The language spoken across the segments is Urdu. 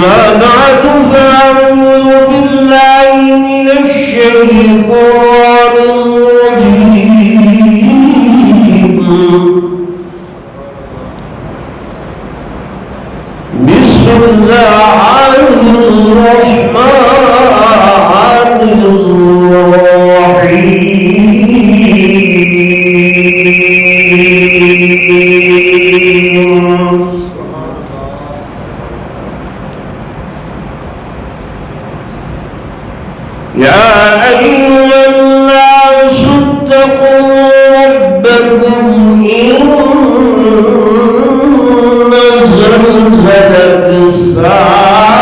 ما بعد فأعوذ بالله من الشيطان الرجيم. بسم الله الرحمن الرحيم. يا أيها الناس اتقوا ربكم إن زلزلة الساعة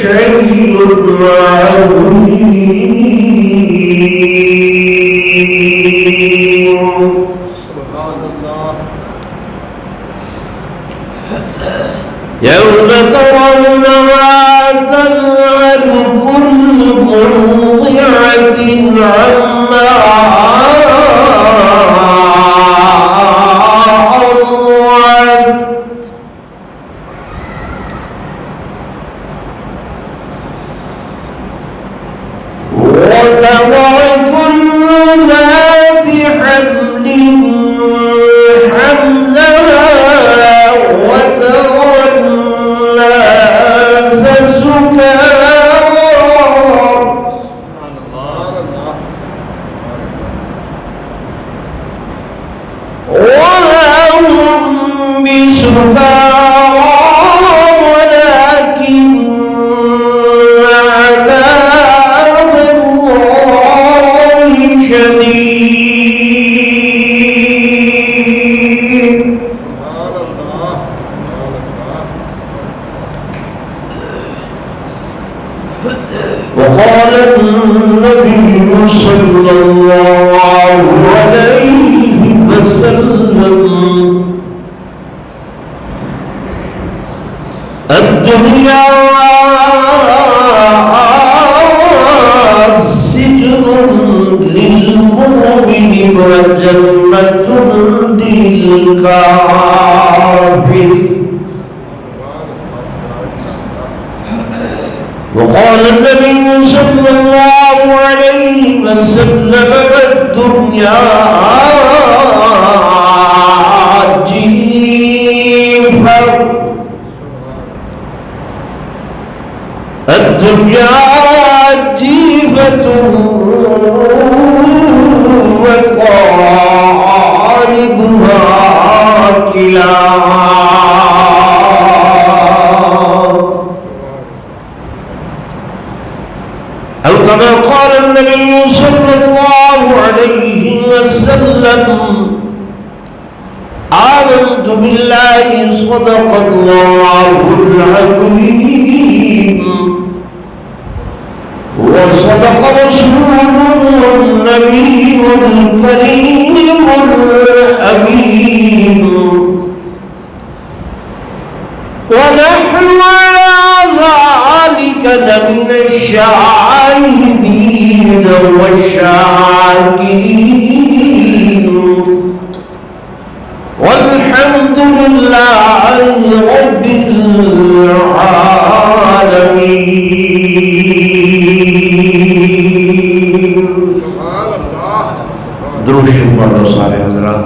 شيء عظيم. سبحان الله. يوم ترونها تذهل كل مرضعة عما أرضعت وتضع كل ذات حمل حملها وترى الناس سكارى وما هم بسكارى ولكن عذاب الله شديد. وقال النبي صلى الله عليه وسلم: الدنيا سجن للمؤمن وجنة للكافر. وقال النبي صلى الله عليه وسلم: الدنيا جيفة الدنيا جيفة وطالبها كلاب. أو كما قال النبي صلى الله عليه وسلم: آمنت بالله صدق الله العظيم وصدق رسوله النبي الكريم الأمين ونحن على ذلك لمن الشاهدين والشاكرين والحمد لله رب العالمين. درود شریف پڑھو سارے حضرات.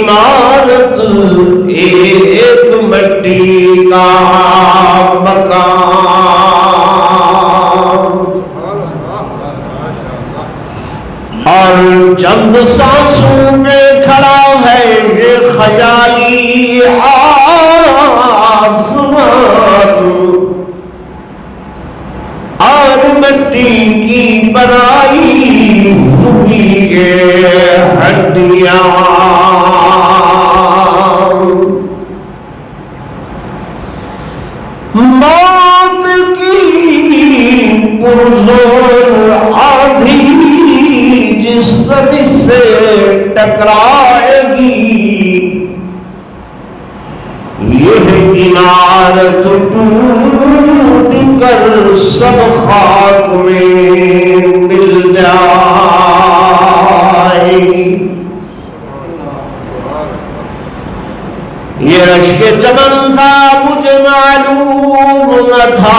عمارت ایک مٹی کا مکان، اور چند سانسوں میں کھڑا ہے یہ خیالی آسمان، اور مٹی کی بنائی ہوئی یہ ہڈیاں، موت کی پرزور آندھی جس طرح سے ٹکرائے گی، یہ عمارت ٹوٹ کر سب خاک میں مل جائے گی۔ یہ رشک چمن تھا مجھے معلوم نہ تھا،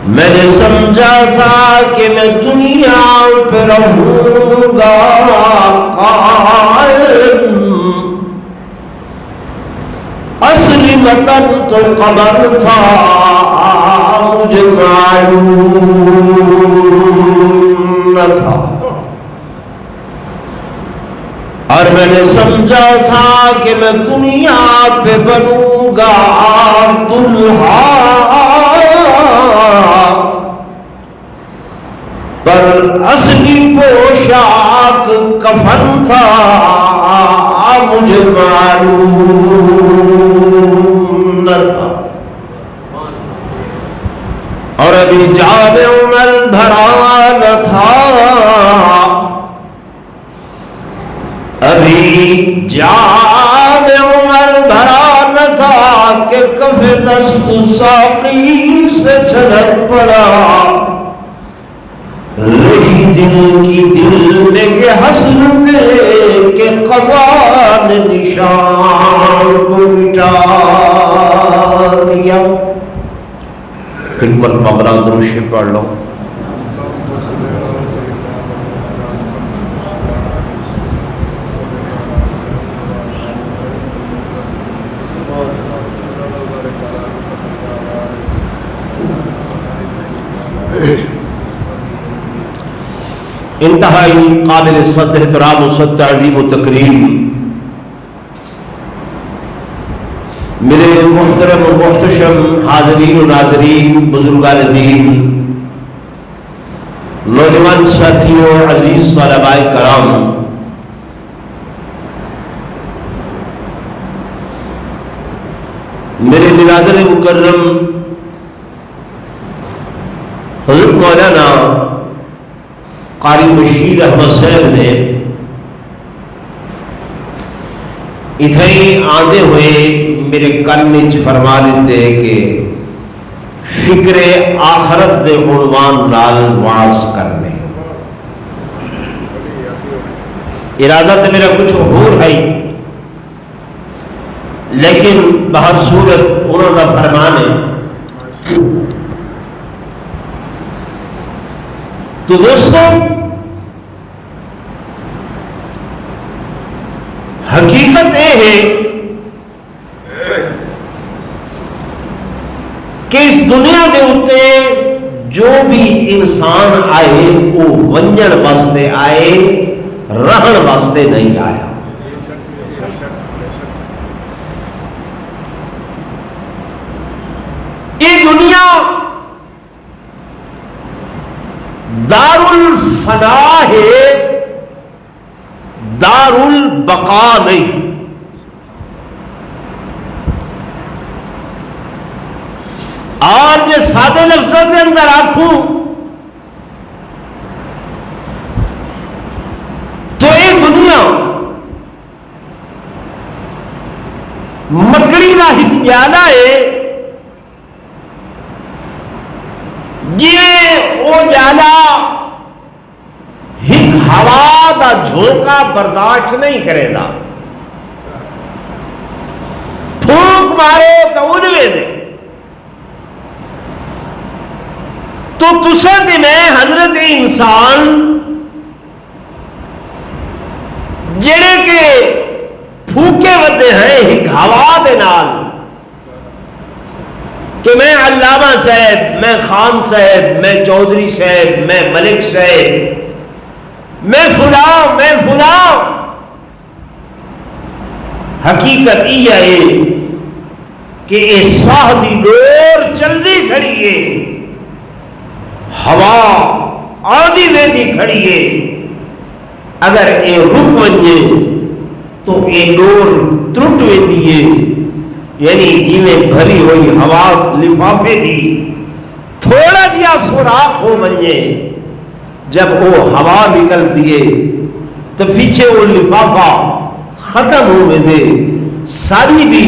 میں نے سمجھا تھا کہ میں دنیا پہ رہوں گا قائم، اصلی وطن تو قبر تھا مجھے معلوم نہ تھا، اور میں نے سمجھا تھا کہ میں دنیا پہ بنوں گا دلہا، پر اصلی پوشاک کفن تھا مجھے معلوم نہ تھا، اور ابھی جان عمر بھرا نہ تھا، ابھی جان عمر بھرا نہ تھا کہ کف دست ساقی سے چھلک پڑا، رہی دل کی دل میں یہ حسرت کہ قضا نے نشان کو مٹا دیا۔ حکمت مغرا درود شریف پڑھ لو۔ انتہائی قابل صد احترام و صد تعظیم و تکریم میرے محترم و محتشم حاضرین و ناظرین، بزرگان دین، نوجوان ساتھیوں، عزیز طلباء کرام، میرے برادر مکرم حضرت مولانا قاری بشیر احمد صاحب نے اتھائی آندے ہوئے میرے کن وچ فرما دیتے کہ فکر آخرت دے عنوان نال واز کرنے، ارادہ تو میرا کچھ اور ہے، لیکن بہر صورت انہوں کا فرمان ہے۔ تو دوستوں، حقیقت یہ ہے کہ اس دنیا کے اتنے جو بھی انسان آئے وہ ونجن واسطے آئے، رہن واسطے نہیں آیا۔ یہ دنیا دار الفنا ہے، دار البقا نہیں۔ اور جو سادے لفظوں کے اندر آنکھوں تو یہ دنیا مکڑی کا ایک جالا ہے، جی وہ جالا ایک ہوا دا جھونکا برداشت نہیں کرے گا، پھونک مارے تو اڑوے دے۔ تو تسے تے میں حضرت انسان جڑے کے پھوکے ودے ہیں ایک ہوا دے نال کہ میں علامہ صاحب، میں خان صاحب، میں چودھری صاحب، میں ملک صاحب، میں فلاں حقیقت یہ ہے کہ یہ ساہ دی ڈور چلدی کھڑی ہے، ہوا آدھی ویدی کھڑی ہے، اگر یہ رک ونجے تو یہ ڈور ٹرٹ ویندی ہے، یعنی جیویں بھری ہوئی ہوا لفافے دی تھوڑا جہا سوراخ ہو ونجے، جب وہ ہوا نکلتی ہے تو پیچھے وہ لفافہ ختم ہو ویندے، ساری بھی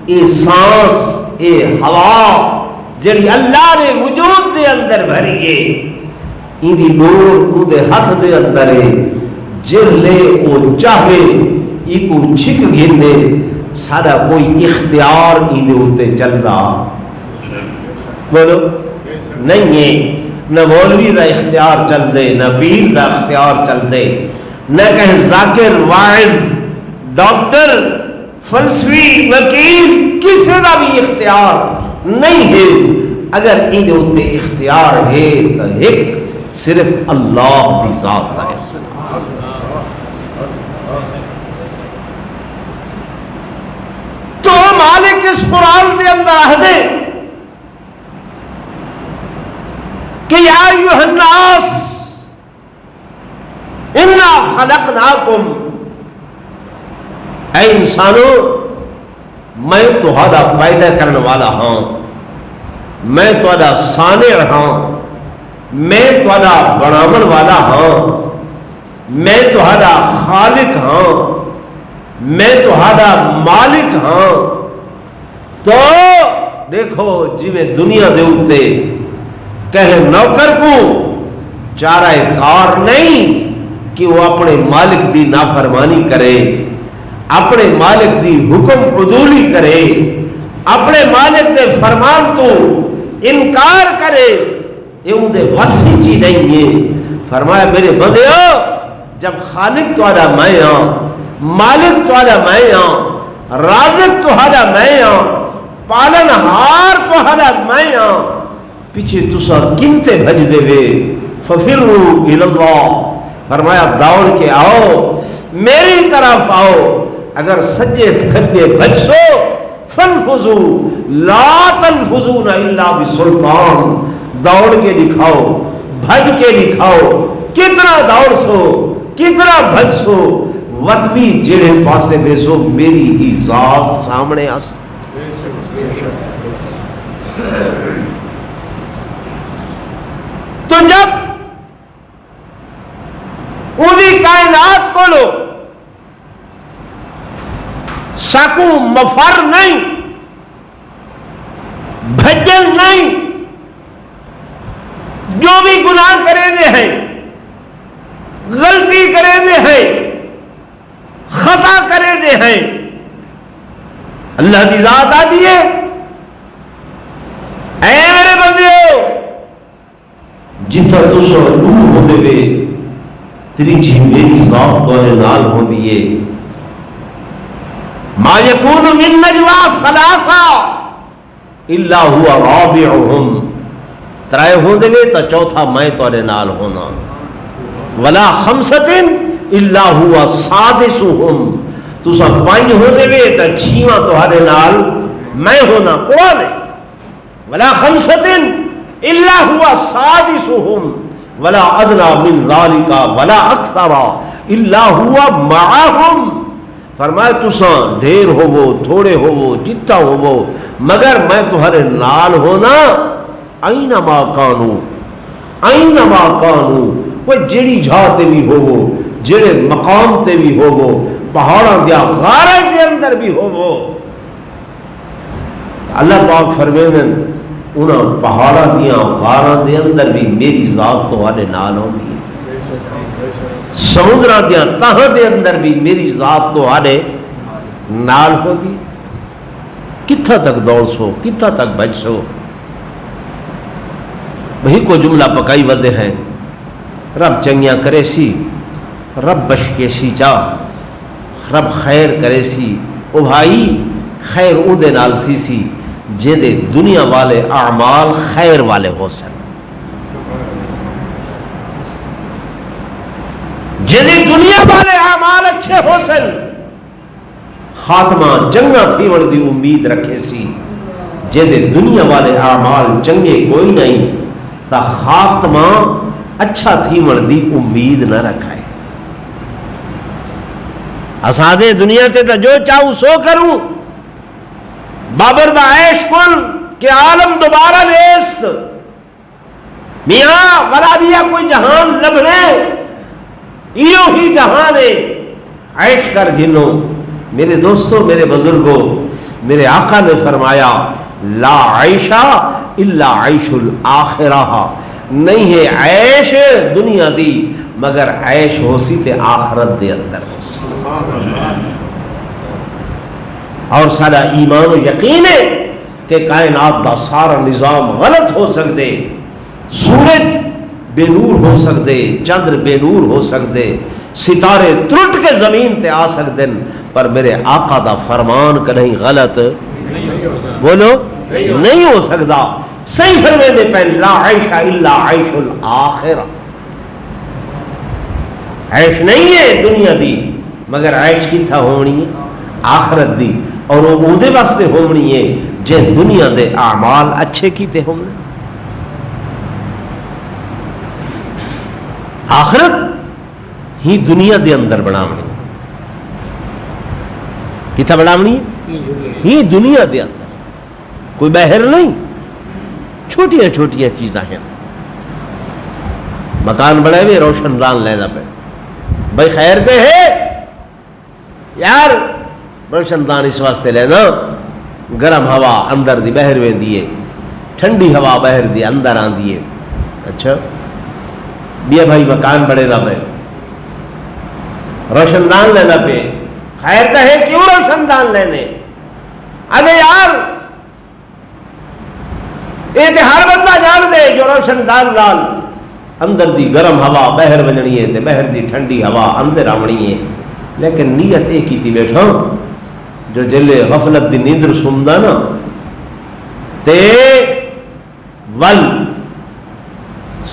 یہ سانس یہ ہوا جڑی اللہ نے وجود دے اندر بھری ہے، ان دی ڈور ان دے ہاتھ دے اندر ہے، جر لے وہ چاہے یہ کو چھک گھندے، سارا کوئی اختیار ان ہوتے چل رہا بولو نہیں ہے، نہ مولوی دا اختیار چل دے، نہ پیر دا اختیار چل دے، نہ کہیں ذاکر واعظ ڈاکٹر فلسفی وکیل کسی دا بھی اختیار نہیں ہے، اگر ان ہوتے اختیار ہے تو ایک صرف اللہ کی ذات ہے۔ تو مالک اس قرآن کے اندر آہدے کہ یا ایھا الناس انا خلقناکم، اے انسانوں میں تہاڈا پیدا کرنے والا ہاں، میں تہاڈا صانع ہاں، میں تہاڈا بناون والا ہاں، میں تہاڈا خالق ہاں، میں تہاڈا مالک ہاں۔ تو دیکھو جویں دنیا دے اوتے کہے نوکر کو چارہ کار نہیں کہ وہ اپنے مالک دی نافرمانی کرے، اپنے مالک دی حکم عدولی کرے، اپنے مالک دے فرمان تو انکار کرے، یہ ان دے وسی چی نہیں ہے۔ فرمایا میرے بندیو جب خالق تہاڈا میں ہاں، مالک تہاڈا میں ہاں، رازق تہاڈا میں ہاں، پالن ہار تہاڈا میں ہاں، پیچھے تسا کنتے بھج دے وے، ففروا الی اللہ، فرمایا دوڑ کے آؤ میری طرف آؤ، اگر سجے کھجے بھجسو فانفذوا لا تنفذون الا بسلطان، دوڑ کے دکھاؤ، بھج کے دکھاؤ، کتنا دوڑ سو کتنا بھج سو، وت بھی جڑے پاسے بیسو میری ہی ذات سامنے آس۔ تو جب پوری کائنات کو لو ساکو مفر نہیں، بھجن نہیں، جو بھی گناہ کرے دے ہیں، غلطی کرے دے ہیں، خطا کرے دے ہیں، اللہ دی ذات آتی ہے اے میرے بندیو جتھا تسو روح ہو دے وے تریجی میری ذات تورے نال ہو دیئے، ما یکون من نجوا ثلاثہ الا ہوا رابعہم، ترائے ہو دے وے تا چوتھا میں تورے نال ہونا، ولا خمسۃ الا ہوا سادسہم، تسا پانچ ہو دے وے تا چھیواں تہاڈے نال میں ہونا، قرآن ہے، ولا خمسۃ الا ہوا سادسہم ولا ادنی من ذالک ولا اکثر الا ہوا معہم، فرمایا تسا ڈھیر ہوو تھوڑے ہوو جتا ہوو مگر میں تہارے نال ہونا، اینما کانو اینما کانو، وہ جڑی جھا تے بھی ہوو، جڑے مقام تے بھی ہوو، پہاڑاں دیا غارہ دے اندر بھی ہوو، اللہ پاک فرمیدن انہاں پہاڑاں دیا غاراں دے اندر بھی میری ذات تہاڈے نال ہوندی ہے، سمندراں دیا تہاں دے اندر بھی میری ذات تہاڈے نال ہوندی، کتھا تک دوڑ سو کتھا تک بچ سو۔ وہی کو جملہ پکائی ودے ہیں، رب چنگیاں کرے سی رب بشکے سی جا رب خیر کرے سی او بھائی خیر اودے نال تھی سی جے دنیا والے اعمال خیر والے ہو سن جے دنیا والے اعمال اچھے ہو سن خاتمہ چنگا تھی ون دی امید رکھے سی جے دنیا والے اعمال چنگے کوئی نہیں تا خاتمہ اچھا تھی ون دی امید نہ رکھائے اسادے دنیا تے تا جو چاہوں سو کروں بابر با عیش کن کہ عالم دوبارہ نیست میاں ولا بیا کوئی جہان لبنے ایو ہی جہان ہے عیش کر گنو میرے دوستوں میرے بزرگوں میرے آقا نے فرمایا لا عیشہ الا عیش الاخرہ نہیں ہے عیش دنیا دی مگر عیش ہو سی تے آخرت دے اندر ہو سی اور سارا ایمان و یقین ہے کہ کائنات دا سارا نظام غلط ہو سکتے سورج بے نور ہو سکتے چندر بے نور ہو سکتے ستارے ترٹ کے زمین تے آ سکتے پر میرے آقا دا فرمان کہیں غلط بولو نہیں ہو سکتا صحیح فرمے دے پہن لا عیش الا عیش الاخرہ عیش نہیں ہے دنیا دی مگر عیش کی تھا ہونی ہے آخرت دی اور وہ اودے واسطے ہونی ہے جے دنیا دے اعمال اچھے کیتے ہونے آخرت ہی دنیا دے اندر بناونی کتا بناونی ہی دنیا دے اندر کوئی باہر نہیں چھوٹیاں چھوٹیاں چیزاں ہیں مکان بڑے ہوئے روشن دان لینا پہ بھائی خیر دے ہے یار روشن دان اس واسطے لینا گرم ہوا اندر دی بہر میں دیے ٹھنڈی ہوا بہر دی اندر آن دیے اچھا بیا بھائی مکان بڑے نہ پہ روشن دان لینا پہ خیر تو ہے کیوں روشن دان لینے ارے یار یہ تو ہر بندہ جان دے جو روشن دان لال اندر دی گرم ہوا بہر بجنی ہے تے بہر دی ٹھنڈی ہوا اندر آمنی ہے لیکن نیت ایک ہی تھی بیٹھا جو جلے غفلت دی نیندر سمدا نا تے ول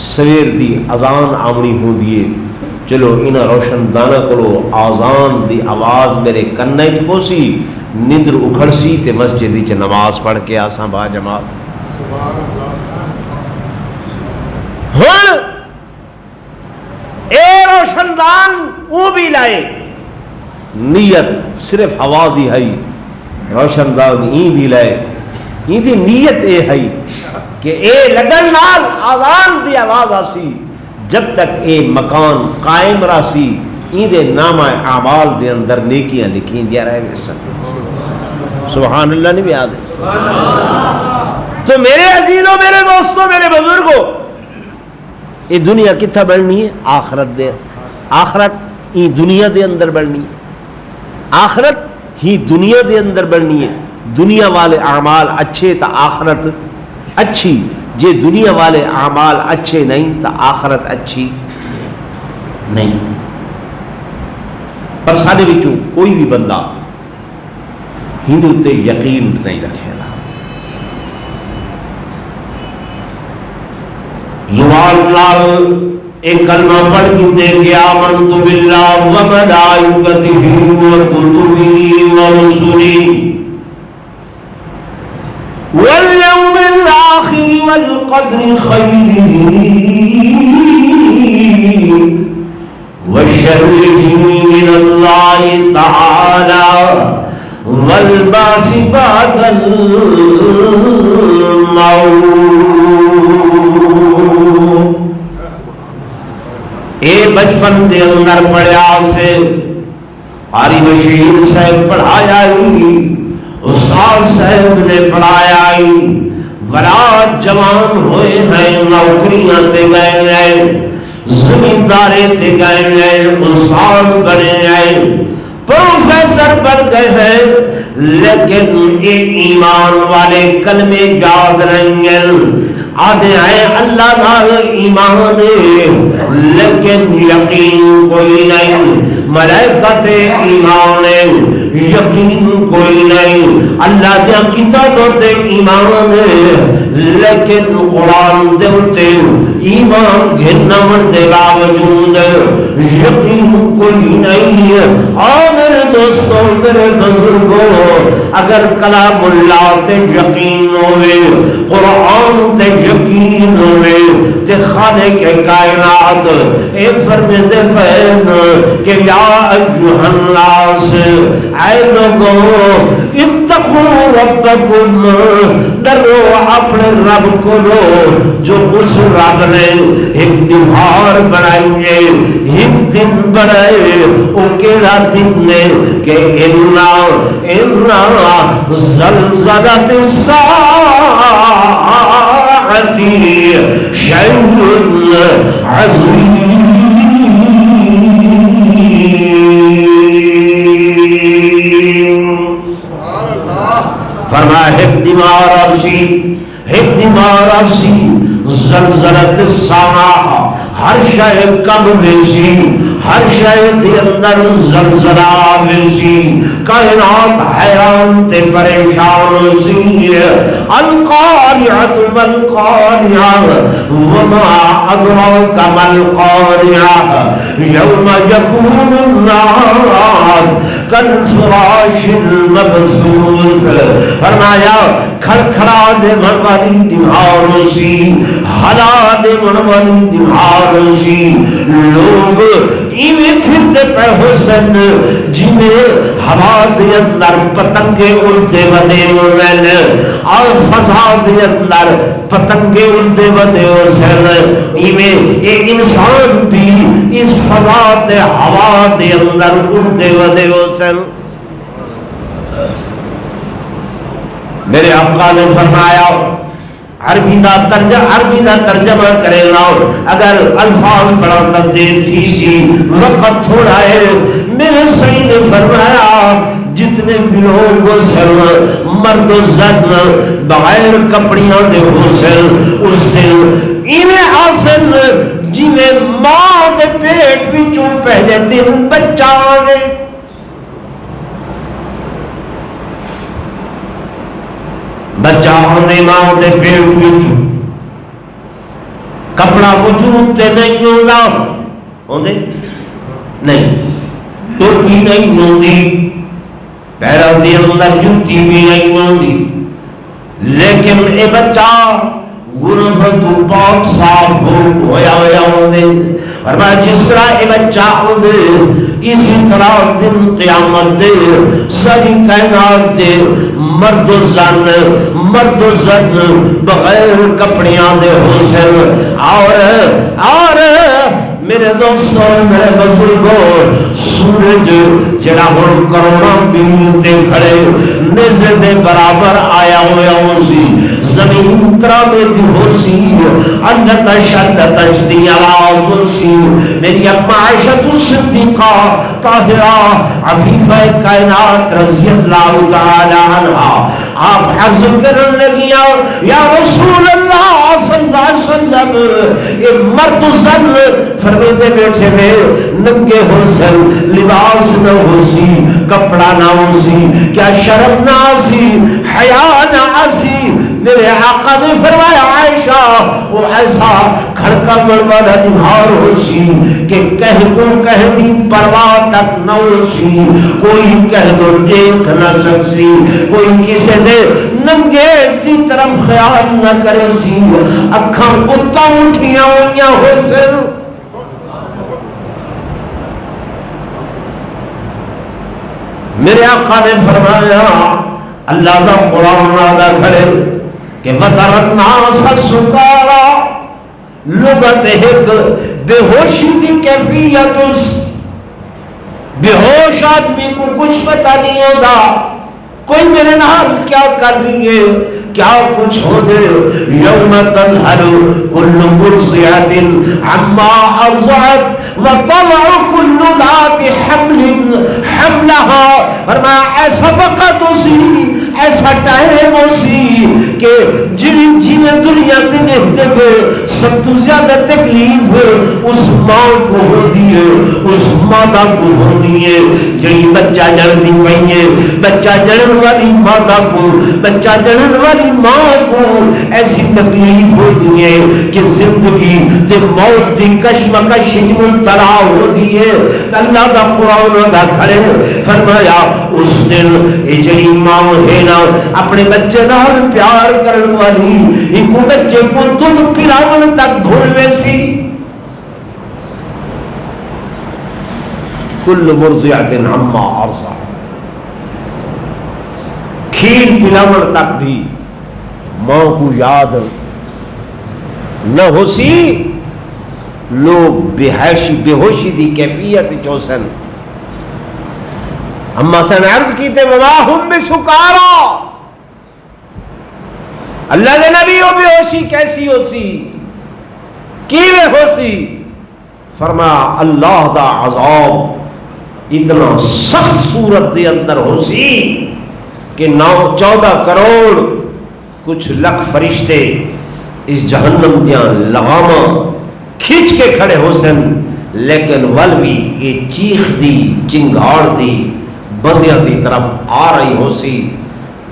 سویر دی اذان آمنی ہو دیے چلو انہا روشن دانا کرو آزان دی آواز میرے کننے چ پوسی نیندر اکھڑ سی تے مسجد چ نماز پڑھ کے آساں با جماعت ہن اے روشن دان وہ بھی لائے نیت صرف ہوا دی ہے روشن دان این بھی لائے این دی نیت اے ہے کہ اے لگن نال آزان دی آواز آسی جب تک اے مکان قائم راسی این دے نامہ اعمال دے اندر نیکیاں لکھیں دیا رہے میں سبحان اللہ نہیں بھی یاد ہے تو میرے عزیزوں میرے دوستوں میرے بزرگوں یہ دنیا کتھا بڑھنی ہے آخرت دے آخرت ہی دنیا دے اندر بڑھنی ہے آخرت ہی دنیا دے اندر بڑھنی ہے دنیا والے اعمال اچھے تا آخرت اچھی جے دنیا والے اعمال اچھے نہیں تا آخرت اچھی نہیں پر سارے بچوں کوئی بھی بندہ ہندو تے یقین نہیں رکھے گا زبان لال ایک کلمہ پڑھ کے دیکھے آمنت باللہ و ملائکتہ و کتبہ و رسلہ والیوم الآخر والقدر خیرہ والشرہ من اللہ تعالی والبعث بعد الموت اے بچپن دے اندر پڑھیا سے قاری بشیر صاحب پڑھایا ہی استاد صاحب نے پڑھایا ہی ولاد جوان ہوئے ہیں نوکریاں تے گئے ہیں زمیندارے تے گئے ہیں استاد بنے ہیں پروفیسر بن گئے ہیں لیکن یہ ایمان والے کلمے یاد نہیں ہیں آدھے آئے اللہ نال ایمان لیکن یقین کوئی نہیں، ملائکہ تے ایمان یقین کوئی نہیں، اللہ دے کتابوں تے ایمان لیکن قرآن دے اتے ایمان گھنن دے باوجود یقین کوئی نہیں ہے۔ میرے دوستوں میرے بزرگوں، اگر کلام اللہ تے یقین ہوئے، قرآن تے یقین ہوئے تے خالق کائنات ایک فرمیندے پہن کہ یا ایھا الناس، اے لوگوں، اتقوا ربکم، ڈرو اپنے رب کو لو جو اس رب نے ایک دیوار بنائی ہے، ایک دن بنائے، وہ کیڑا دن نے کہ انا زلزلۃ الساعۃ شیء عظیم۔ فرمایا ایک دیوار سی زلزلۃ الساعۃ، ہر شے کم ویسی، ہر شے دے اندر زلزلہ ویسی، کائنات حیران تے پریشان سی۔ القاریعۃ مالقاریعہ وما ادراک مالقاریعہ یوم یکون الناس کالفراش المبثوث۔ فرمایا کھڑکھڑا دے من والی دیوار سی، ہلا دے من والی دیوار سی، لوگ ایویں پھرتے پہ حسن جنہیں ہوا دے اندر پتنگے اڑتے ودے ہوئن، اور فضا دے اندر پتنگے اڑتے ودے حسن، ایویں ایک انسان بھی اس فضا تے ہوا دے اندر اڑتے ودے حسن۔ میرے آقا نے فرمایا عربی دا ترجمہ کرے لاؤ، اگر الفاظ بڑا تبدیل تھی سی، وقت تھوڑا ہے۔ میرے سید نے فرمایا جتنے بھی لوگ حسن مرد و زن بغیر کپڑیاں دے حسن اس دن انہیں حاصل جنہیں ماں دے پیٹ وچوں پہلے دن بچہ آگے، بچہ ہونے ماں دے پیٹ وچوں، کپڑا وجود تے نہیں ہوندا، ہوندے نہیں، ٹوپی نہیں ہوندی، پیروں دے اندر جوتی بھی نہیں ہوندی، لیکن اے بچہ گناہ تو پاک صاف ہویا ہوندے۔ فرمایا جس طرح اے بچہ ہوندے اسی طرح دن قیامت دے ساری کائنات دے مرد و زن بغیر کپڑیاں دے حسن، اور میرے دوستوں میرے بزرگوں، سورج جڑا ہن کروڑاں میل تے کھڑے نیزے دے برابر آیا ہویا ہو سی، زمین ترابے دی ہو سی، انت شدت اجدی آواز ہو سی۔ میری اما عائشہ صدیقہ طاہرہ عفیفہ کائنات رضی اللہ تعالی عنہا آپ عرض کرن لگیا یا رسول اللہ صلی اللہ علیہ وسلم، یہ مرد زن فرمیدے بیٹھے میں ننگے ہو سن، لباس نہ ہو سی، کپڑا نہ ہو سی، کیا شرم نہ سی، حیا نہ سی۔ میرے آقا نے فرمایا عائشہ وہ ایسا کھڑکا والا نہار ہو سی کہ کہہ دی پرواہ تک نہ ہو سی، کوئی کہہ دو دیکھ نہ سکسی، کوئی کسے دے ننگے دی طرف خیال نہ کرے سی، اکھاں اتاں اٹھیاں ہوئیاں ہو سن۔ میرے آقا نے فرمایا اللہ دا قرآن ادا کرے کہ وَتَرَى النَّاسَ سُكَارَىٰ، لغت ایک بے ہوشی دی کیفیت، اس بے ہوش آدمی کو کچھ پتہ نہیں ہوتا، کوئی میرے نام کیا کر رہی ہے کیا کچھ ہو دے۔ یوم تذہل کل مرضعۃ عما ارضعت وتضع کل ذات حمل حملها، فرمایا ایسا وقت اسی ایسا ٹائم ہو سی کہ جنہیں دنیا تے دیکھتے گئے سب تو زیادہ تکلیف اس ماں کو ہوتی ہے، اس مادہ کو ہوتی ہے جی بچہ جڑتی پئی ہے، بچہ جڑن والی مادہ کو، بچہ جڑن والی ماں کو ایسی تکلیف ہوتی ہے کہ زندگی تے موت دی کشمکش مبتلا ہوتی ہے۔ اللہ دا قرآن دا کھڑے فرمایا اس دن اے جڑی ماں ہے نا اپنے بچے نال پیار کرن والی ایک بچے کو دودھ پلاون تک بھول ویسی، کل مرضعۃ عما ارضعت، کھیر پلاون تک بھی ماں کو یاد نہ ہو سی، لوگ بے ہوشی دی کیفیت چوسن۔ اما سن عرض کیتے وما ہم بسکارا، اللہ دے نبی ہو بے ہوشی کیسی ہو سی، کی بے ہوشی؟ فرمایا اللہ دا عذاب اتنا سخت صورت دے اندر ہو سی کہ 14 کروڑ کچھ لکھ فرشتے اس جہنم دیاں لغاماں کھینچ کے کھڑے ہو سن، لیکن ول بھی یہ چیخ دی چنگاڑ دی بندیاں دی طرف آ رہی ہو سی،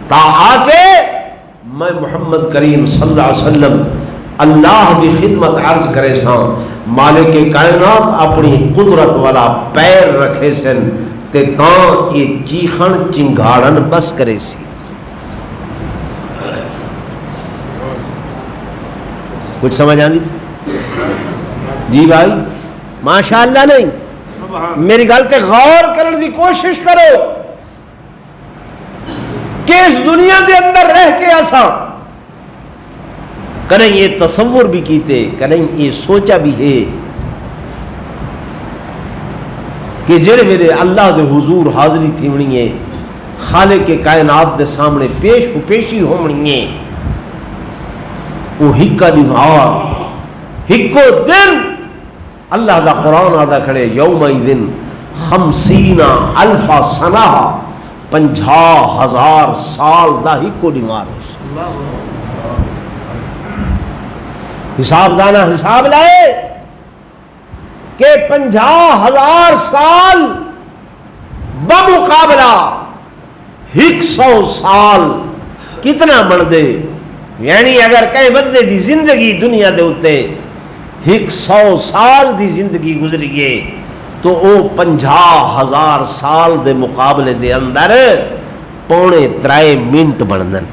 تا آ کے میں محمد کریم صلی اللہ علیہ وسلم اللہ کی خدمت عرض کرے ساں، مالک کائنات اپنی قدرت والا پیر رکھے سن تے تاں یہ چیخن چنگاڑن بس کرے سی۔ کچھ سمجھ آندی جی بھائی؟ ماشاءاللہ نہیں، میری گل تے غور کرنے دی کوشش کرو کہ اس دنیا دے اندر رہ کے ایسا کریں، یہ تصور بھی کیتے کریں، یہ سوچا بھی ہے کہ جڑے میرے اللہ دے حضور حاضری تھی ہونی ہے، خالق کے کائنات دے سامنے پیشی ہونی ہے، وہ ہکا دیوار ہکو دن اللہ دا قرآن آدھا کھڑے یومئذ 50,000 سنہ 50,000 سال دا ہکو دیوار حساب دانا حساب لائے کہ 50,000 سال بمقابلہ 100 سال کتنا بن دے، یعنی اگر کئی بندے دی زندگی دنیا دے اتے 100 سال دی زندگی گزریے تو او 50,000 سال دے مقابلے دے اندر 3.25 منٹ بندن۔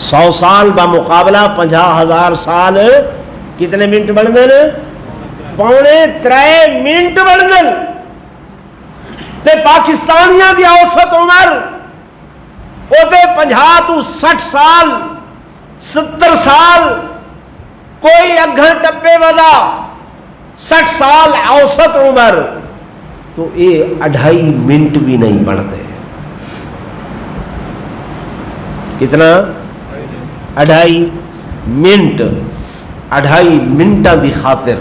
100 سال با مقابلہ 50,000 سال کتنے منٹ بندن؟ 3.25 منٹ بندن۔ تے پاکستانیاں دی اوسط عمر وہ تے 50 تو 60 سال 70 سال، کوئی اگھا ٹپے ودا 60 سال اوسط عمر، تو یہ 2.5 منٹ بھی نہیں بڑھتے۔ کتنا؟ 2.5 منٹ، 2.5 منٹاں دی خاطر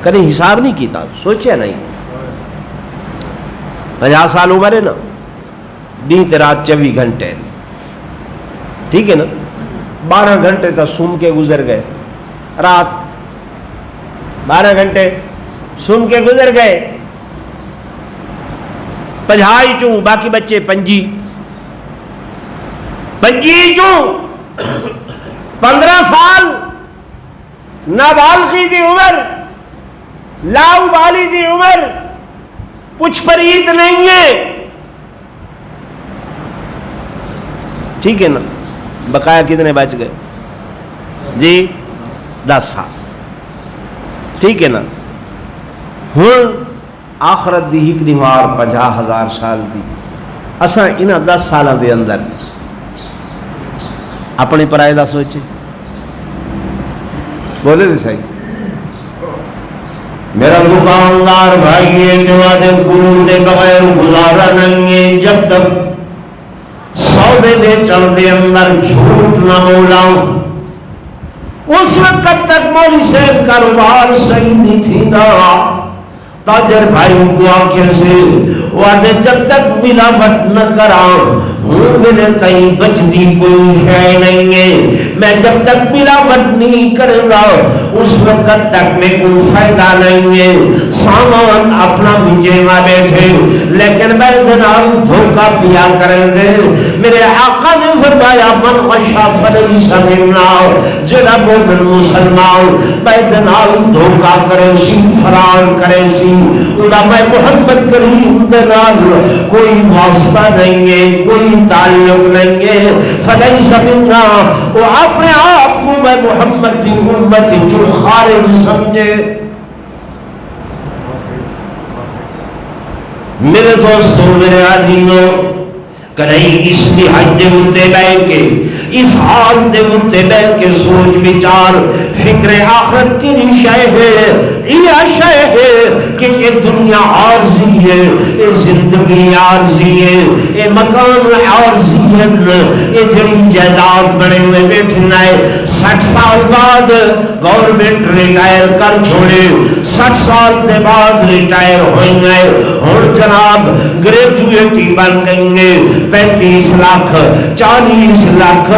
کہیں حساب نہیں کیتا، سوچیا نہیں۔ 50 سال عمر ہے نا، دن تے رات 24 گھنٹے، ٹھیک ہے نا، 12 گھنٹے تو سم کے گزر گئے، رات 12 گھنٹے سم کے گزر گئے، 50 چوں باقی بچے 25 چوں 15 سال نابالغی دی عمر، لاؤ بالی دی عمر، کچھ پریت نہیں ہے، ٹھیک ہے نا، بقایا کتنے بچ گئے جی؟ 10 سال، ٹھیک ہے نا۔ ہن آخرت دی ایک دیوار 50,000 سال دی، اساں انہاں 10 سالاں دے اندر اپنے پرائے دا سوچے، بولے دے صحیح۔ میرا دکاندار بھائی ہے جو آدھے گرو دے بغیر گزارا نہیں ہے، جب تک سودے دے چل دے اندر جھوٹ نہ بولاؤں اس وقت تک مولی صاحب کاروبار صحیح نہیں تھی گا۔ تاجر بھائی کو آخر سے وہ آدھے جب تک ملاوٹ نہ کراؤں ہوں میرے تئیں بچنی کوئی شے نہیں ہے، میں جب تک ملاوٹ نہیں کروں گا اس وقت تک میں کوئی فائدہ نہیں ہے۔ سامان اپنا بھیجے بیٹھے لیکن میں جناب دھوکہ پیا کریں گے۔ میرے آقا نے فرمایا من غشا فلیس منا، جڑا مومن مسلمان میں جناب دھوکہ کرے سی فرار کرے سی ادا میں محمد کریم دے نال کوئی واسطہ نہیں ہے، کوئی تعلق نہیں ہے، فلیس منا، وہ اپنے آپ کو میں محمد کی امت جو خارج سمجھے۔ میرے دوستوں میرے عزیزوں کہیں اس حج دے اتے بہ کے اس حال دے اتے بہ کے سوچ بچار فکر آخرت کی شے ہے، یہ شے ہے کہ یہ دنیا عارضی ہے، یہ زندگی عارضی ہے، یہ مکان عارضی ہے، یہ جڑی جائیداد بنے ہوئے بیٹھنا ہے 60 سال بعد گورنمنٹ ریٹائر کر چھوڑے، 60 سال کے بعد ریٹائر ہوئیں گے، اور جناب گریجویٹ ہی بن گئیں گے، 35 لاکھ 40 لاکھ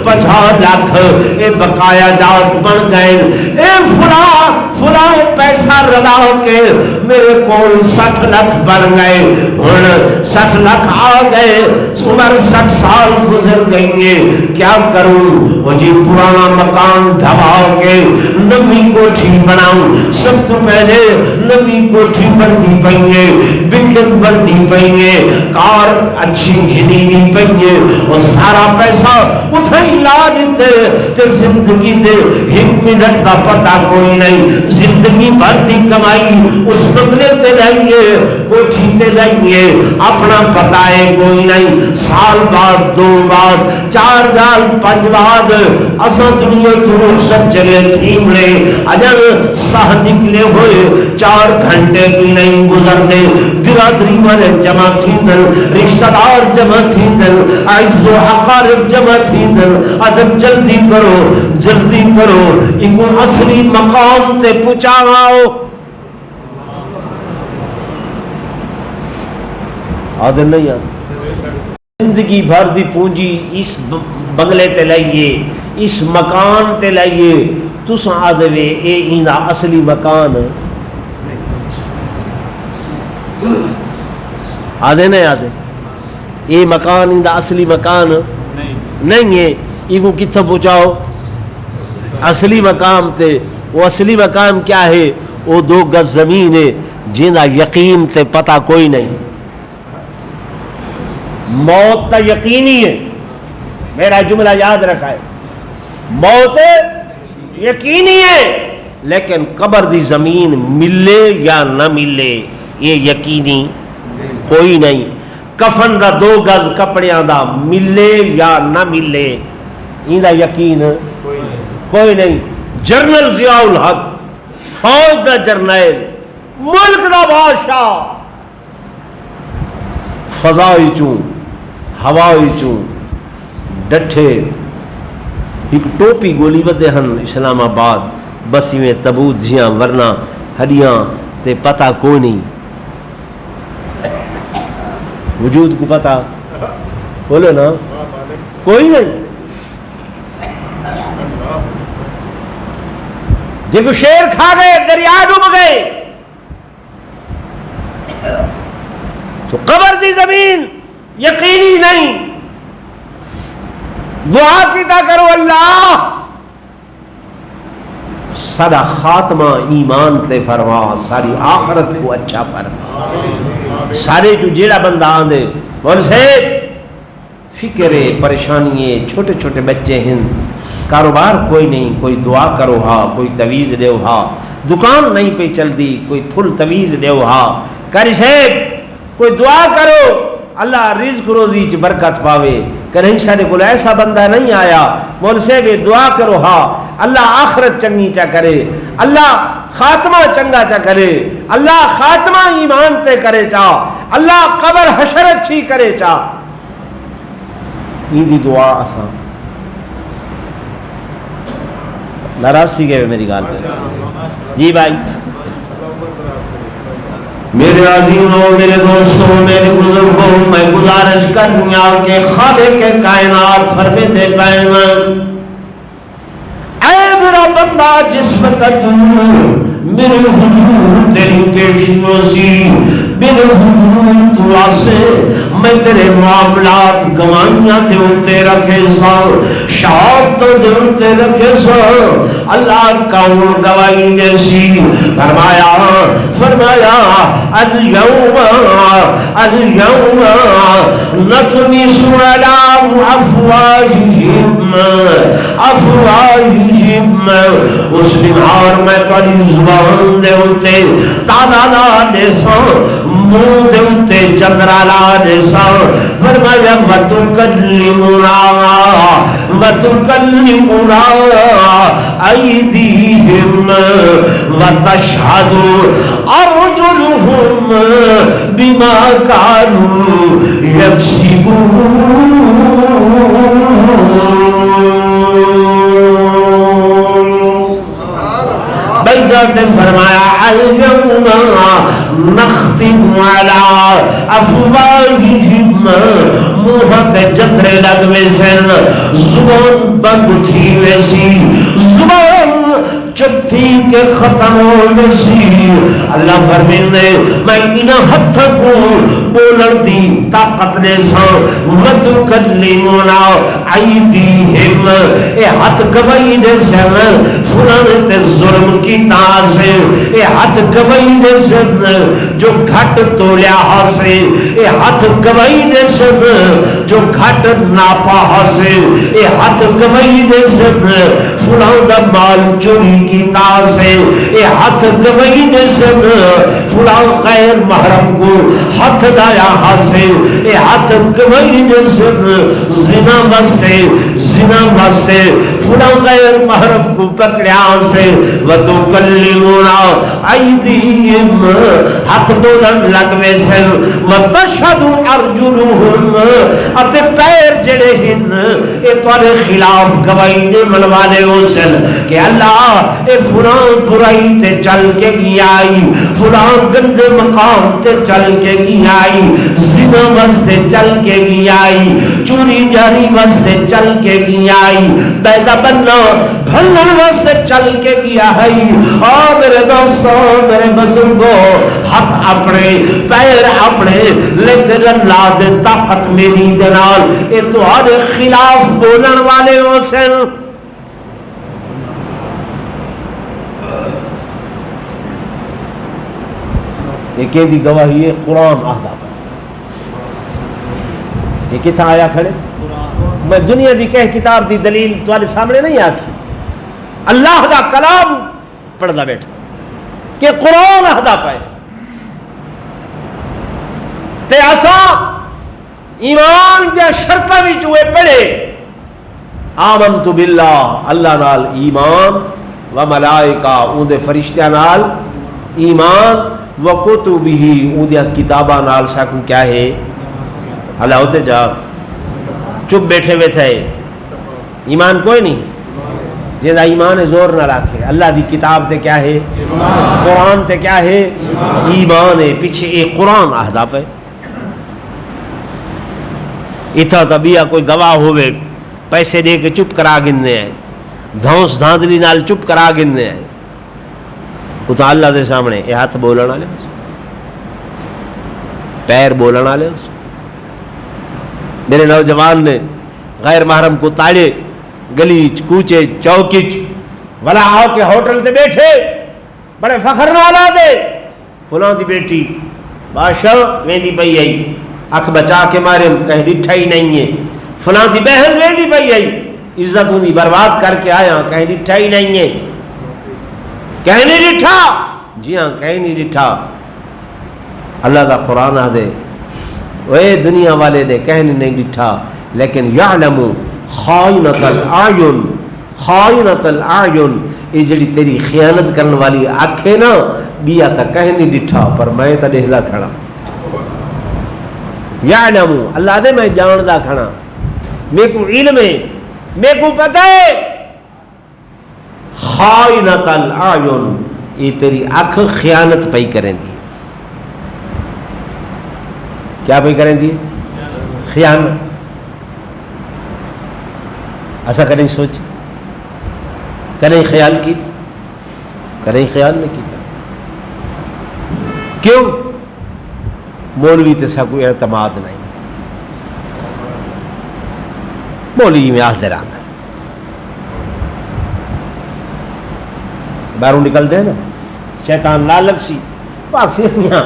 50 لاکھ اے بقایا جات بن گئے، اے فلاں پیسہ رلا کے میرے کول 60 لاکھ بن گئے، ہن 60 لاکھ آ گئے، عمر 60 سال گزر گئی ہے، کیا کروں؟ وہ جی پرانا مکان ڈھوا کے نئی کوٹھی بناؤں، سب تو پہلے نئی کوٹھی بنتی پئی ہے، بلڈنگ بنتی پئی ہے، کار اچھی گھنی پئی ہے، وہ سارا پیسہ اتھے ہی لا دیتے تے زندگی دے 1 منٹ کا پتہ کوئی نہیں، زندگی بھر دی کمائی اس بنگلے تے لائیے، کوٹھی تے لائیے، اپنا پتہ ہے کوئی نہیں، سال بعد 2 بعد 4 سال 5 بعد اساں دنیا تو رخصت چلے تھی ملے اجل سہ نکلے ہوئے 4 گھنٹے بھی نہیں گزرتے، برادری والے جمع تھی دل، رشتہ دار جمع تھی دل، عز و اقارب جمع تھی دل، ادب جلدی کرو ایک اصلی مقام تے پہنچاؤ۔ آدھر نہیں زندگی بھر دی پونجی اس بنگلے تے لائیے، اس مکان تے لائیے، تساں آدھے وے اے ایندا اصلی مکان آدھے نہیں آدھے یہ مکان ان اصلی مکان نہیں ہے، یہ کتنے پہنچاؤ اصلی مقام تے؟ وہ اصلی مقام کیا ہے؟ وہ 2 گز زمین ہے جنہا یقین تے پتہ کوئی نہیں، موت تا یقینی ہے، میرا جملہ یاد رکھا ہے، موت یقینی ہے لیکن قبر دی زمین ملے یا نہ ملے یہ یقینی کوئی نہیں، کفن دا 2 گز کپڑیاں دا ملے یا نہ ملے ان دا یقین کوئی نہیں۔ جنرل ضیاء الحق فوج دا جرنیل، ملک دا بادشاہ، فضائی چوں ہوائی چوں ڈٹھے ایک ٹوپی گولی بدے ہن اسلام آباد بسی میں تبوت جیاں ورنہ ہڈیاں تے پتہ کوئی نہیں، وجود کو پتہ بولو نا کوئی نہیں۔ جب شیر کھا گئے دریا ڈوب گئے تو قبر دی زمین یقینی نہیں، دعا کیتا کرو اللہ سارا خاتمہ ایمان تے فرما، ساری آخرت کو اچھا فرما۔ سارے جو جیڑا بندہ آندے بول سے فکرے پریشانی، چھوٹے چھوٹے بچے ہیں، کاروبار کوئی نہیں، کوئی دعا کرو ہا، کوئی تویز دیو ہا، دکان نہیں پہ چل دی، کوئی پھل تویز دیو ہا، کری سے کوئی دعا کرو اللہ رزق روزی چ برکت پاوے۔ کہیں سارے کو ایسا بندہ نہیں آیا مول سے بھی دعا کرو ہا اللہ آخرت چنگی چا کرے، اللہ خاتمہ چنگا چا کرے، اللہ خاتمہ ایمان تے کرے چا، اللہ قبر حشر اچھی کرے چا، یہ دی دعا آسان۔ ناراض سی گئے میری گال پہ جی بھائی میرے عزیزوں، میرے دوستوں، میرے بزرگوں، میں گزارش کروں کہ خالق کے کائنات فرماتے ہیں، اے میرا بندہ، جس وقت میرے حضور تیری پیشیوں سی، میرے حضور تو واسے میں تیرے معاملات گوائیاں دے اتے رکھے سا، شہادت دے اتے رکھے سا، اللہ کون گواہی دے سی؟ فرمایا اليوم نطمس على افواہہم، اس بہار میں تاری زبان دے اتے تالا لا دے سا، منہ دے اتے چندرا لا دے سا، فرمایا وتکلمنا ایدیہم وتشہد ارجلہم بما کانوا یکسبون۔ بلجات فرمایا اليوم نختم على افواہہم، منہ تے جترے لگوے سن، زبان بند تھی ویسی، زبان چپ تھی کہ ختم ہو ویسی۔ اللہ فرمیندے میں انہاں ہتھاں کو بولن دی طاقت نے سا، وتکلمنا ایدیہم، اے ہاتھ گواہی دے سن فلانے تے ظلم کی سے، اے ہاتھ گواہی دے سن جو گھٹ تولیا ہاسے، اے ہاتھ گواہی دے سن جو گھٹ ناپا ہاسے، اے ہاتھ گواہی دے سن فلان دا مال چوری کیتا سے، اے ہاتھ گواہی دے سن فلان غیر محرم کو ہاتھ دایا ہاسے، اے ہاتھ گواہی دے سن زنا مستے فلان غیر محرم کو پکڑیا سے، وتکلمنا ایدیہم، ہاتھ بولن لگوے سن، وتشہد ارجلہم، اتے پیر جڑے ہن اے تواڈے خلاف گواہی دیون والے ہو سن کہ اللہ اے فلان برائی تے چل کے گئی، فلان گندے مقام تے چل کے گئی، زنا واسطے چل کے گئی، چوری جاری واسطے چل کے گئی، بیدا بننا بھلن واسطے چل کے گیا ہے۔ اور میرے دوستوں، میرے بزرگوں، ہاتھ اپنے پیر اپنے، لیکن اللہ دے طاقت میری دے نال اے تہاڈے خلاف بولن والے ہو سن۔ ایک دی گواہی ہے قرآن آہدا پر، یہ کتھا آیا کھڑے؟ میں دنیا دی کہہ کتاب دی دلیل تواڈے سامنے نہیں آکھی، اللہ دا کلام پڑھدا بیٹھا کہ قرآن آہدا پائے تے اساں ایمان دے شرطاں وچ ہوئے پڑھے، آمنت باللہ، اللہ نال ایمان، و ملائکہ، اون دے فرشتیاں نال ایمان، و کتبہ، اون دے کتاباں نال ساکوں کیا ہے؟ اللہ ہوتے جا چپ بیٹھے ہوئے تھے، ایمان کوئی نہیں، جیسا ایمان ہے زور نہ رکھے، اللہ دی کتاب تے کیا ہے؟ قرآن تے کیا ہے؟ ایمان ہے، پیچھے ایک قرآن آہدا پہ اتھا تبیا کوئی گواہ ہوئے پیسے دے کے چپ کرا گننے ہیں، دھونس دھاندلی نال چپ کرا گننے ہیں، وہ تو اللہ دے سامنے یہ ہاتھ بولنا لے، پیر بولنا لے۔ میرے نوجوان نے غیر محرم کو تاڑے گلیچ کوچے چوکچ ولا آؤ کے ہوٹل تے بیٹھے بڑے فخر نالا دے فلاں دی بیٹی بادشاہ ویندی پئی آئی، اکھ بچا کے مارے کہیں ڈٹھا ہی نہیں ہے، فلاں دی بہن ویندی پئی آئی، عزت ہوندی برباد کر کے آیا، کہیں ڈٹھا ہی نہیں ہے، کہیں نہیں ڈٹھا، جی ہاں کہیں نہیں ڈٹھا۔ اللہ دا قرآن آ دے اے دنیا والے دے کہیں نہیں ڈٹھا، لیکن یعلم خائنۃ الاعین، خائنۃ الاعین، یہ جڑی تیری خیانت کرنے والی آنکھیں نا بیا تک کہیں نہیں ڈٹھا، پر میں تا دیکھدا کھڑا، یعلم، اللہ دے میں جاندا کھڑا، میرے کو علم ہے، میرے کو پتہ ہے، خائنۃ الاعین، یہ تیری آنکھ خیانت پئی کریں دی، کیا پہ کریں دی خیانت ایسا کریں سوچ کریں خیال کی تھی کریں خیال نہیں کیتا کیوں مولوی تے سا کوئی اعتماد نہیں مولوی میں حاضر آنا باہروں نکل دے نا شیطان لالک سی پاک سی یہاں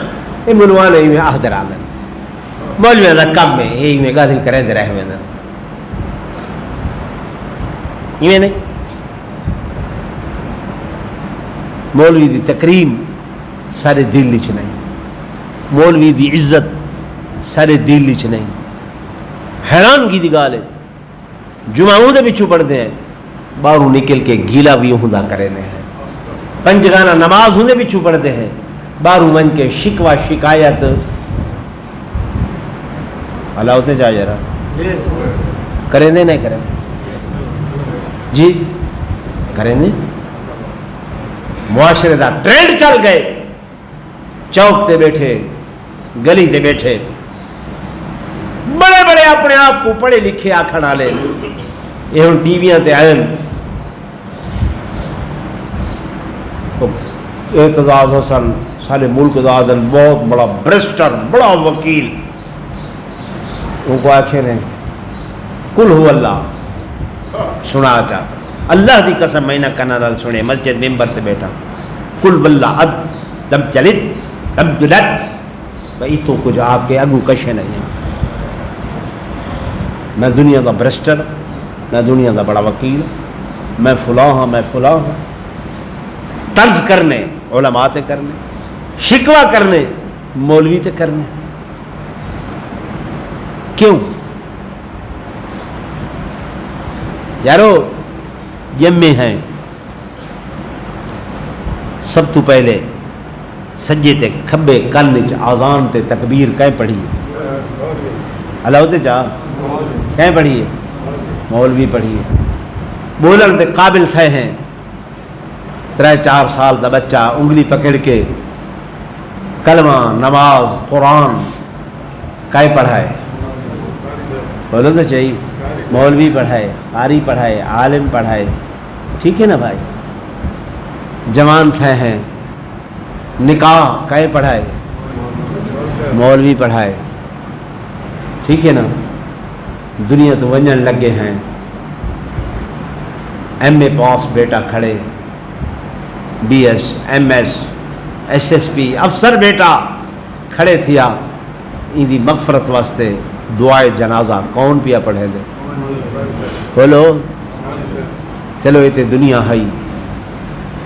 یہ ملوان ہی میں حاضر آنا مولوی دا کم میں یہی میں گالی کریں دے رہے میں یہ نہیں مولوی دی تکریم سارے دل وچ نہیں مولوی دی عزت سارے دل وچ نہیں حیرانگی دی گال ہے جمعوں دے وچوں پڑھتے ہیں باہروں نکل کے گیلا بھی ہوندا کرے نے ہیں پنجگانہ نماز ہوندے وچوں پڑھتے ہیں باہروں من کے شکوہ شکایت اللہ ہوتے جا جرا کریں دے نہیں کریں جی کریں دے معاشرے دا ٹرینڈ چل گئے چوک تے بیٹھے گلی تے بیٹھے بڑے بڑے اپنے آپ کو پڑھے لکھے آکھن والے یہ ہن ٹی ویاں تے آئے اعتزاز حسن سارے ملک دا آدن بہت بڑا برسٹر بڑا وکیل ان کو آکھے نے کل ہو اللہ سنا چاہتا اللہ دی قسم میں نہ کنا نال سنے مسجد ممبر تے بیٹھا کل واللہ اد لم چلت لم جلت بھئی تو کچھ آپ کے اگو کشے نہیں ہیں میں دنیا دا برسٹر میں دنیا دا بڑا وکیل میں فلاں ہاں میں فلاں ہاں طرز کرنے علماء تے کرنے شکوہ کرنے مولوی تے کرنے کیوں یارو یمے ہیں سب تو پہلے سجے تے کھبے کن وچ آذان تے تکبیر کہیں پڑھی اللہ ہوتے چاہ کہیں پڑھی ہے مولوی پڑھی ہے بولن تے قابل تھے ہیں 3-4 سال دا بچہ انگلی پکڑ کے کلمہ نماز قرآن کہیں پڑھائے بولو تو چاہیے مولوی پڑھائے قاری پڑھائے عالم پڑھائے ٹھیک ہے نا بھائی جوان تھے ہیں نکاح کہیں پڑھائے مولوی پڑھائے ٹھیک ہے نا دنیا تو ونجن لگے ہیں ایم اے پاس بیٹا کھڑے B S M S S S P افسر بیٹا کھڑے تھیا ان دی مغفرت واسطے دعائے جنازہ کون پیا پڑھے دے بولو چلو یہ دنیا ہے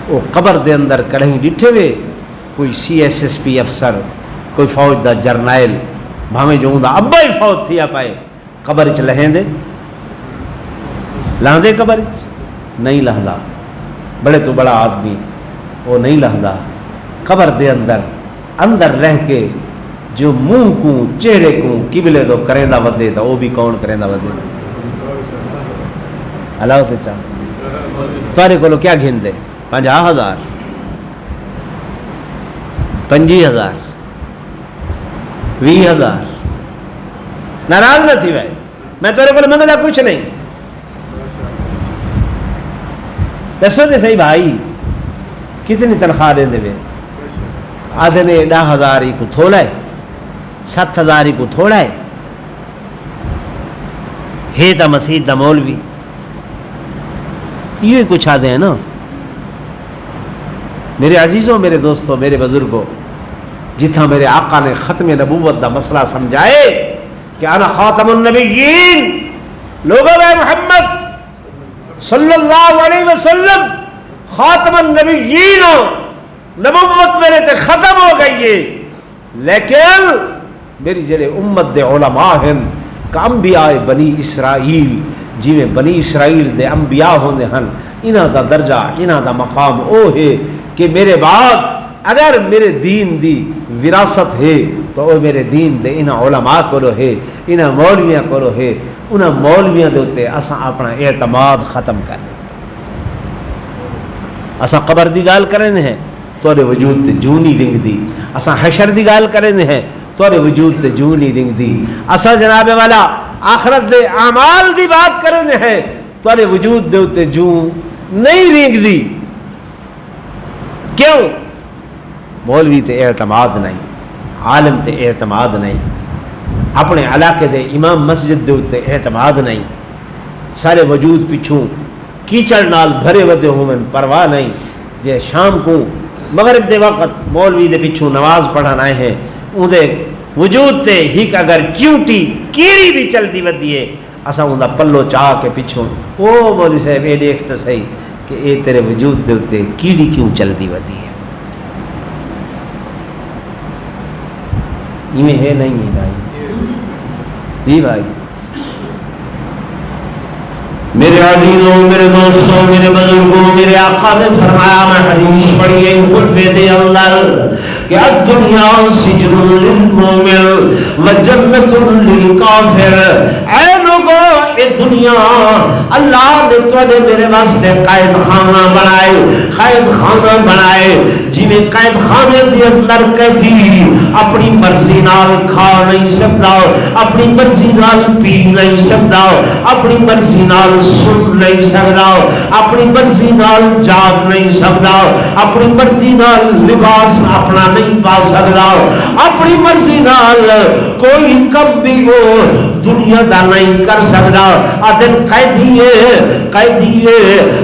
وہ قبر دے اندر کہیں ڈٹھے ہوئے کوئی سی ایس ایس پی افسر کوئی فوج دا جرنائل بھاویں جو ہوں ابا ہی فوج تھیا پائے قبر چ لہیں دے لاندے قبر نہیں لہدا بڑے تو بڑا آدمی وہ نہیں لہدا قبر دے اندر رہ کے جو منہ کو چہرے کو قبلے تو کریں دا ودے تا وہ بھی کون کریں دا ودے اللہ ہوتے چاہ تارے کو کیا گھن دے 50,000 25,000 20,000 ناراض نہ تھی بھائی میں تیرے کو منگتا کچھ نہیں دسو دے صحیح بھائی کتنی تنخواہ دیں دے آدھے نے 10,000 ہی کو تھوڑا ہے 7,000 ہی کو تھوڑا ہے تا مسیح دا مولوی یہ کچھ آدھے ہیں نا میرے عزیزوں میرے دوستوں میرے بزرگوں جتنا میرے آقا نے ختم نبوت دا مسئلہ سمجھائے کہ انا خاتم النبیین لوگوں میں محمد صلی اللہ علیہ وسلم خاتم النبیین نبوت میرے تے ختم ہو گئی ہے لیکن میری جڑے امت دے علماء ہیں کہ انبیاء بنی اسرائیل جی میں بنی اسرائیل دے انبیاء ہوندے ہیں انہاں دا درجہ انہاں دا مقام او ہے کہ میرے بعد اگر میرے دین دی وراثت ہے تو وہ میرے دین دے انہاں علماء کو ہے انہاں مولویاں کو ہے انہاں مولویاں دے ہوتے اساں اپنا اعتماد ختم کرنے اساں قبر دی گال کریں ہیں تو وجود تے جونی رنگ دی اساں حشر دی گال کریں ہیں تھوڑے وجود تے جو نہیں رنگ دی. اصل جناب والا آخرت دے اعمال دی بات کرنے ہیں تھوڑے وجود دے تے جو نہیں رنگ دی. کیوں؟ مولوی تے اعتماد نہیں, عالم تے اعتماد نہیں, اپنے علاقے دے امام مسجد دے تے اعتماد نہیں, سارے وجود پچھوں کیچڑ نال بھرے ودے ہوئے پرواہ نہیں. جے شام کو مغرب دے وقت مولوی دے پچھوں نماز پڑھن آئے ہیں اندے وجود تے ہک اگر چیوٹی کیڑی بھی چلتی ودی ہے اسا اوندا پلو چاہ کے پچھوں او مولوی صاحب اے دیکھ تے صحیح کہ اے تیرے وجود دے تے کیڑی کیوں چلتی ودی ہے. یہ ہے نہیں ہے بھائی. جی بھائی میرے عزیزوں, میرے دوستوں, میرے بزرگوں, میرے آقا نے فرمایا, میں حدیث پڑھی ہے خطبے دے اندر کہ الدنیا سجن للمؤمن وجنت للکافر. اے لوگوں اے دنیا اللہ نے تواڈے میرے واسطے قید خانہ بنائے, قید خانہ بنائے جی میں قید خانے دے اندر قیدی اپنی مرضی نال کھا نہیں سکتا, اپنی مرضی نال پی نہیں سکتا, اپنی مرضی نال سن نہیں سکتا, اپنی مرضی نال جاگ نہیں سکتا, اپنی مرضی نال لباس اپنا نہیں پا سکتا, اپنی مرضی نال کوئی کم بھی وہ دنیا دا نہیں کر سکتا. عدد قیدی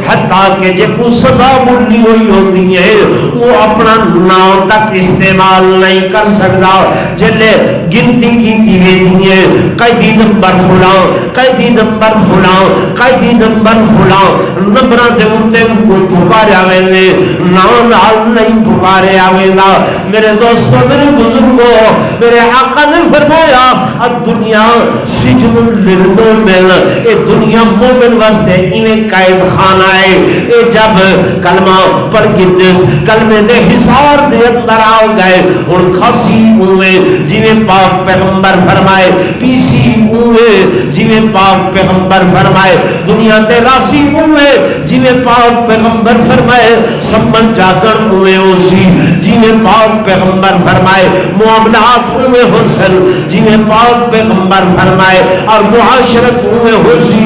حتیٰ کہ جے کو سزا ملی ہوئی ہوتی ہے وہ اپنا نام تک استعمال نہیں کر سکتا. جلے گنتی کی تیویتی ہے قیدی نمبر فلاں, قیدی نمبر فلاں, قیدی نمبر فلاں, نمبرہ دے ہوتے ان کو پکارے آوے لے, نام نال نہیں پکارے آوے لا. میرے دوستوں, میرے بزرگوں, میرے آقا نے فرمایا الدنیا سجن للمؤمن, اے دنیا مومن واسطے انہیں قید خانہ ہے. اے جب کلمہ پڑھ کے دس کلمے دے حصار دے اندر آ گئے اور کھاسی ہوئے جنہیں پاک پیغمبر فرمائے, پیسی ہوئے جنہیں پاک پیغمبر فرمائے, دنیا تے راسی ہوئے جنہیں پاک پیغمبر فرمائے, سمن جاگر ہوئے اسی جنہیں پاک پیغمبر فرمائے, معاملات ہوئے حسن جنہیں پاک پیغمبر فرمائے, اور معاشرت ہوئے حسی,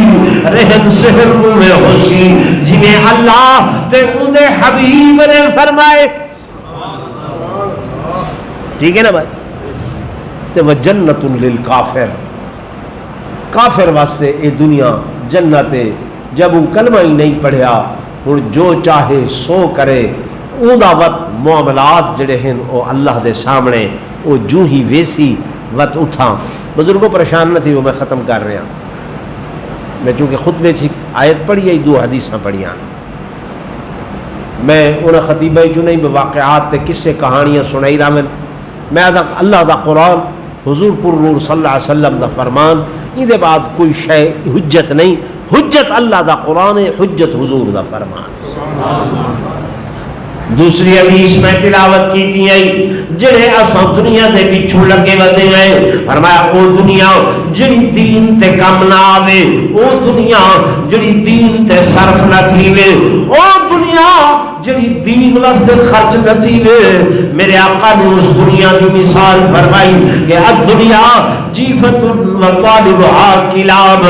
رہن سہن ہوئے حسی جنہیں اللہ تے انہیں حبیب نے فرمائے. ٹھیک ہے نا بھائی. تے وجنت للکافر, کافر واسطے اے دنیا جنت ہے. جب وہ کلمہ ہی نہیں پڑھیا اور جو چاہے سو کرے اوندا وقت معاملات جڑے ہیں وہ اللہ دے سامنے وہ جو ہی ویسی وقت اٹھا. بزرگوں پریشان نہ تھی, وہ میں ختم کر رہا. میں چونکہ خطبے چھ آیت پڑھی ہے, دو حدیثاں پڑھیاں, میں انہیں خطیبہ جو نہیں واقعات تے قصے کہانیاں سنائی رہا. میں اللہ دا قرآن حضور پر نور صلی اللہ علیہ وسلم دا فرمان, یہ دے بعد کوئی شے حجت نہیں. حجت اللہ دا قرآن ہے, حجت حضور دا فرمان. دوسری حدیث میں تلاوت کی تھی جڑے اساں دنیا دے پچھو لگے ودے ہیں, فرمایا او دنیا جڑی دین تے کم نہ آوے, او دنیا جڑی دین تے صرف نہ تھیوے, او دنیا جڑی دین واسطے خرچ نہ تھیوے. میرے آقا نے اس دنیا کی مثال فرمائی کہ الدنیا جیفت و طالبها کلاب,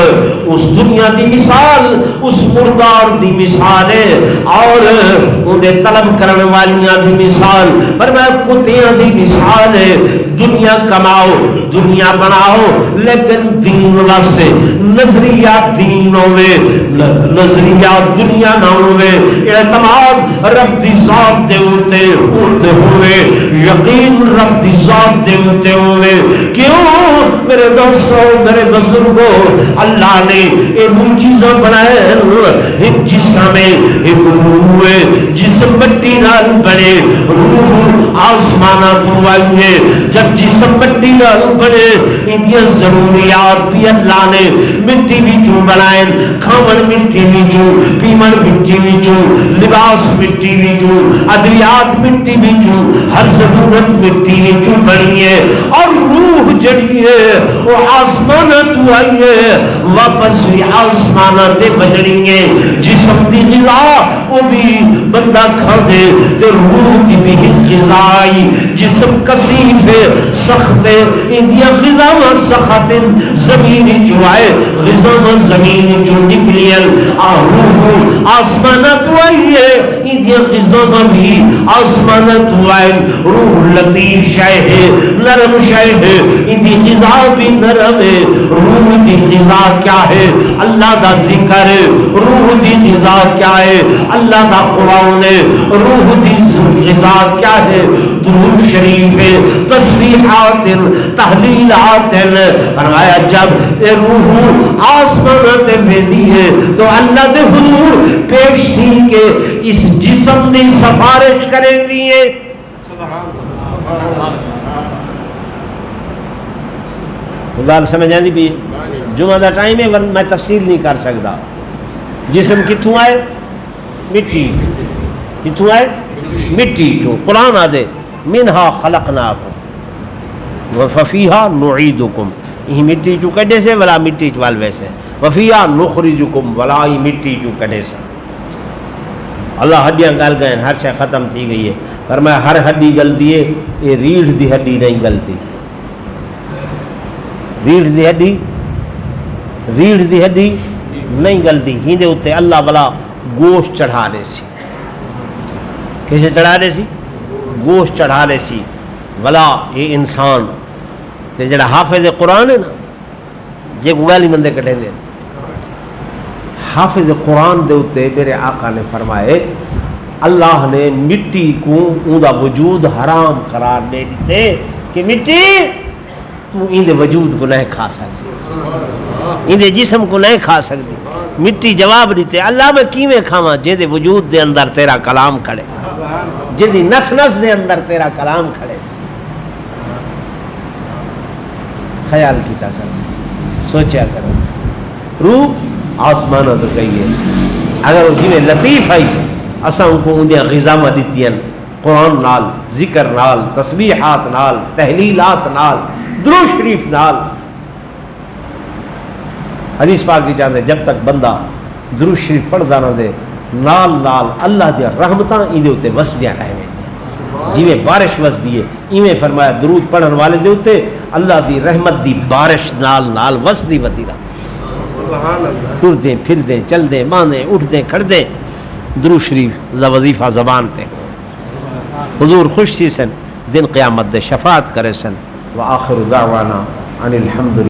اس دنیا دی مثال اس مردار دی مثال ہے اور انہیں طلب کرنے والیاں دی مثال فرمایا کتیاں دی مثال ہے. دنیا کماؤ, دنیا بناؤ, لیکن دین واسطے نظریہ دین ہوئے, نظریہ دنیا نہ ہوئے, اعتماد رب دی ذات دے ہوتے ہوئے, یقین رب دی ذات دے ہوئے. کیوں میرے دوستوں, میرے بزرگوں, اللہ نے یہ چیزیں بنائے. ایک جسم ہے, ایک روح ہے, جسم مٹی نال بنے, روح آسمانہ تو آئیے. جب جسم مٹی نال بنے اندیاں ضروریات بھی اللہ نے مٹی وچوں بنائے, کھاون مٹی وچوں, پیمن مٹی وچوں, لباس مٹی وچوں, ادویات مٹی وچوں, ہر ضرورت مٹی وچوں بنی ہے. اور روح جڑی ہے وہ آسمانہ تو آئی ہے, واپس بھی آسمانہ تے بجنی ہے. جسم دی غذا وہ بھی بندہ کھا دے تے روح دی بھی غذا آئی جسم کثیف ہے سخت ہے اندیا غذا سخت زمین جو آئے غذا زمین جو نکلیل روح آسمانت وائیے اندیا غذا بھی آسمانت وائے روح لطیف شے ہے نرم شے ہے اندی غذا بھی نرم ہے روح دی غذا کیا ہے اللہ دا ذکر ہے روح دی غذا کیا ہے اللہ دا قرآن ہے روح دی غذا کیا ہے درود شریف ہے تسبیحات تحلیلات فرمایا جب اے روح آسمان تے بھیجی ہے تو اللہ دے حضور پیش تھی کہ اس جسم دی سفارش کرے دیئے گل سمجھ آندی بھی جمعہ دا ٹائم ہے میں تفصیل نہیں کر سکتا جسم کتوں آئے مٹی کتوں آئے مٹی جو قرآن آدھے منہا خلقناکم وفیہا نعیدکم یہ مٹی جو کڈے سے ولا مٹی چوال ویسے وفیہا نخرجکم ولا یہ مٹی جو کڈے سے اللہ ہڈیاں گل گئے ہر شے ختم تھی گئی ہے فرمایا ہر ہڈی گلتی ہے یہ ریڑھ دی ہڈی نہیں گلتی ریڑھ دی ہڈی نہیں گلتی ہی دے اتے اللہ بلا گوشت چڑھا رہے سی کیسے چڑھا رہے سی گوشت چڑھا رہے سی بلا یہ انسان تے جڑا حافظ قرآن ہے نا جے گالی بندے کٹیں دے حافظ قرآن دے اتے میرے آقا نے فرمائے اللہ نے مٹی کو اوندا وجود حرام قرار دے دیتے کہ مٹی تو ان دے وجود کو نہیں کھا سکتی ان دے جسم کو نہیں کھا سکتی مٹی جواب دیتے اللہ میں کیویں کھاواں جے دے وجود دے اندر تیرا کلام کھڑے جے دی نس نس دے اندر تیرا کلام کھڑے خیال کیتا کرو سوچیا کرو روح آسمانہ تو کہیے اگر وہ جیویں لطیف آئی اساں کو اندیاں غذاواں دتیاں قرآن نال ذکر نال تسبیحات نال تحلیلات نال درود شریف نال حدیث پاک کی جاندے جب تک بندہ درود شریف پڑھدا نہ دے نال نال اللہ دی رحمتاں ایندے اوتے وسدیاں رہویں جویں بارش وسدی ہے ایویں فرمایا درود پڑھن والے دے اوتے اللہ دی رحمت دی بارش نال نال وسدی ودی رہے سبحان اللہ ٹردے پھردے چلدے ماندے اٹھدے کھڑدے درود شریف دا وظیفہ زبان تے حضور خوش سی سن دن قیامت دے شفاعت کرے سن وآخر دعوانا ان الحمد